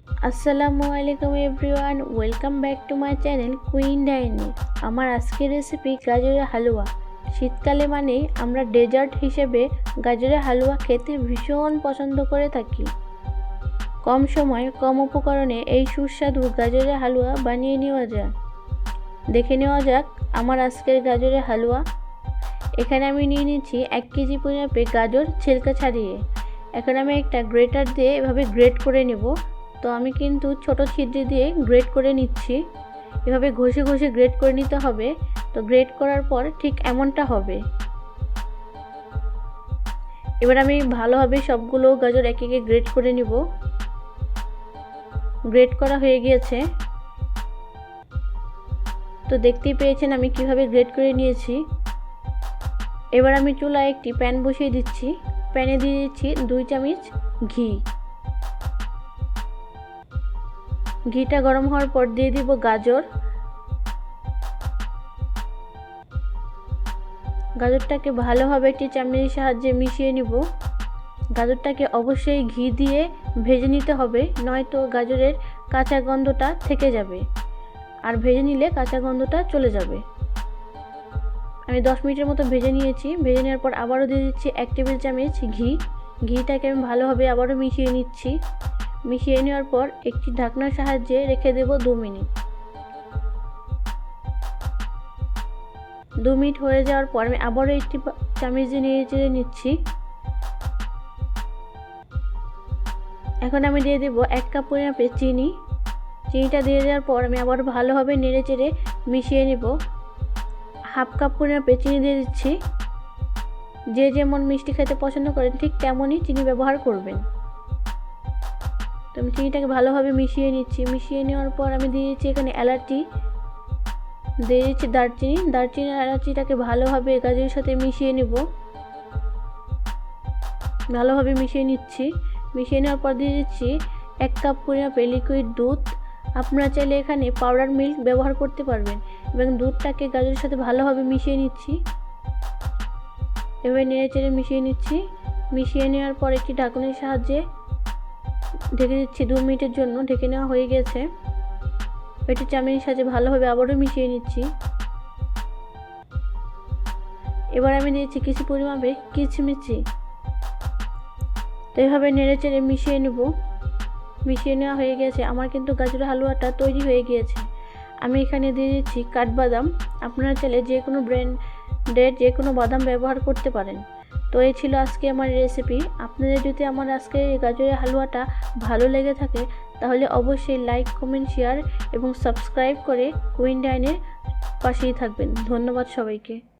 আসসালামু আলাইকুম everyone, welcome back to my channel queen ডাইনি। আমার আজকের রেসিপি গাজরের হালুয়া। শীতকালে মানেই আমরা ডেজার্ট হিসেবে গাজরের হালুয়া খেতে ভীষণ পছন্দ করে থাকি। কম সময় কম উপকরণে এই সুস্বাদু গাজরের হালুয়া বানিয়ে নেওয়া যায়। দেখে নেওয়া যাক আমার আজকের গাজরের হালুয়া। এখানে আমি নিয়ে নিচ্ছি 1 কেজি পরিমাপে গাজর ছিলকা ছাড়িয়ে। এখন আমি একটা গ্রেটার দিয়ে এভাবে গ্রেট করে নেব। তো আমি কিন্তু ছোট ছিদ্র দিয়ে গ্রেট করে নিচ্ছি। এভাবে ঘষে ঘষে গ্রেট করে নিতে হবে। তো গ্রেট করার পর ঠিক এমনটা হবে। এবার আমি ভালোভাবে সবগুলো গাজর একে একে গ্রেট করে নিব। গ্রেট করা হয়ে গিয়েছে। তো দেখতেই পেয়েছেন আমি কিভাবে গ্রেট করে নিয়েছি। এবার আমি চুলায় একটি প্যান বসিয়ে দিচ্ছি। প্যানে দিয়ে দিচ্ছি 2 চামচ ঘি। ঘিটা গরম হওয়ার পর দিয়ে দিব গাজর। গাজরটাকে ভালোভাবে একটি চামচের সাহায্যে মিশিয়ে নিব। গাজরটাকে অবশ্যই ঘি দিয়ে ভেজে নিতে হবে, নয়তো গাজরের কাঁচা গন্ধটা থেকে যাবে, আর ভেজে নিলে কাঁচা গন্ধটা চলে যাবে। আমি 10 মিনিটের মতো ভেজে নিয়েছি। ভেজে নেওয়ার পর আবারও দিয়ে দিচ্ছি 1 টেবিল চামচ ঘি। ঘিটাকে আমি ভালোভাবে আবারও মিশিয়ে নিচ্ছি। মিশিয়ে নেওয়ার পর একটি ঢাকনার সাহায্যে রেখে দেব 2 মিনিট। 2 মিনিট হয়ে যাওয়ার পর আমি আবারও একটি চামচ দিয়ে নেড়ে চেড়ে নিচ্ছি। এখন আমি দিয়ে দেব 1 কাপ পরিমাপে চিনি। চিনিটা দিয়ে দেওয়ার পর আমি আবার ভালোভাবে নেড়ে চেড়ে মিশিয়ে নেব। 1/2 কাপ পরিমাপে চিনি দিয়ে দিচ্ছি। যে যেমন মিষ্টি খেতে পছন্দ করেন ঠিক তেমনই চিনি ব্যবহার করবেন। তো আমি চিনিটাকে ভালোভাবে মিশিয়ে নিচ্ছি। মিশিয়ে নেওয়ার পর আমি দিয়ে দিচ্ছি এখানে এলাচি, দিয়ে দিচ্ছি দারচিনি আর এলাচিটাকে ভালোভাবে গাজরের সাথে মিশিয়ে নেব। ভালোভাবে মিশিয়ে নিচ্ছি। মিশিয়ে নেওয়ার পর দিয়ে দিচ্ছি 1 কাপ পরিমাপে লিকুইড দুধ। আপনারা চাইলে এখানে পাউডার মিল্ক ব্যবহার করতে পারবেন। এবং দুধটাকে গাজরের সাথে ভালোভাবে মিশিয়ে নিচ্ছি। এভাবে নেড়ে চেড়ে মিশিয়ে নিচ্ছি। মিশিয়ে নেওয়ার পর একটি ঢাকনির সাহায্যে ঢেকে দিচ্ছি 2 মিনিটের জন্য। ঢেকে নেওয়া হয়ে গেছে। একটি চামচের সাহায্যে ভালোভাবে আবারও মিশিয়ে নিচ্ছি। এবার আমি দিয়েছি কিছু পরিমাপে কিশমিশি। তো এইভাবে নেড়ে চেড়ে মিশিয়ে নেব। মিশিয়ে নেওয়া হয়ে গেছে। আমার কিন্তু গাজরের হালুয়াটা তৈরি হয়ে গিয়েছে। আমি এখানে দিয়ে দিচ্ছি কাঠবাদাম। আপনারা চাইলে যে কোনো ব্র্যান্ডের যে কোনো বাদাম ব্যবহার করতে পারেন। তো এই ছিল আজকে আমার রেসিপি। আপনাদের যদি আমার আজকে এই গাজরের হালুয়াটা ভালো লেগে থাকে তাহলে অবশ্যই লাইক, কমেন্ট, শেয়ার এবং সাবস্ক্রাইব করে কুইন ডাইনের পাশেই থাকবেন। ধন্যবাদ সবাইকে।